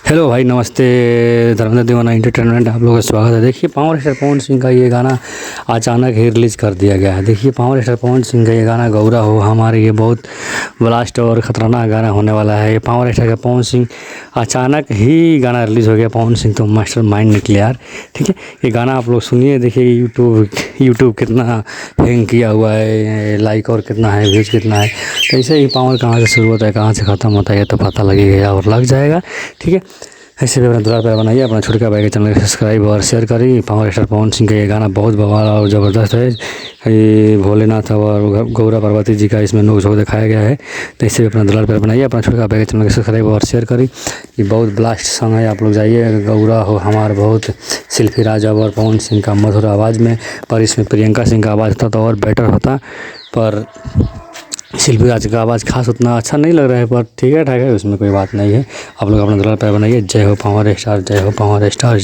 Hello भाई, नमस्ते। धर्मेंद्र दीवाना एंटरटेनमेंट आप लोगों का स्वागत है। देखिए, पावर स्टार पवन सिंह का ये गाना अचानक ही रिलीज़ कर दिया गया है। देखिए, पावर स्टार पवन सिंह का ये गाना गौरा हो हमारे, ये बहुत ब्लास्ट और ख़तरनाक गाना होने वाला है। ये पावर स्टार का पवन सिंह अचानक ही गाना रिलीज़ हो गया। पवन सिंह तो मास्टर माइंड निकले यार। ठीक है, ये गाना आप लोग सुनिए। देखिए, यूट्यूब कितना हैंग किया हुआ है, लाइक और कितना है, व्यूज़ कितना है। तो ऐसे ही पावर कहाँ से शुरू होता है, कहाँ से ख़त्म होता है, ये तो पता लगेगा और लग जाएगा। ठीक है, ऐसे भी अपना दुलार प्यार बनाइए, अपना छोटका भाई के चैनल को सब्सक्राइब और शेयर करिए। पावर स्टार पवन सिंह का ये गाना बहुत बवाल और ज़बरदस्त है। ये भोलेनाथ और गौरा पार्वती जी का इसमें नोक झोंक दिखाया गया है। तो इससे भी अपना दुलार प्यार बनाइए, अपना छोटका भाई के चैनल को सब्सक्राइब और शेयर करिए। ये बहुत ब्लास्ट सॉन्ग है, आप लोग जाइए। गौरा हो हमार बहुत शिल्पी राजा और पवन सिंह का मधुर आवाज़ में, पर इसमें प्रियंका सिंह का आवाज़ होता तो और बेटर होता। पर शिल्पी राज का आवाज़ खास उतना अच्छा नहीं लग रहा है, पर ठीक है ठाक है, उसमें कोई बात नहीं है। आप लोग अपना दुलार प्यार बनाइए। जय हो पावर स्टार, जय हो पावर स्टार।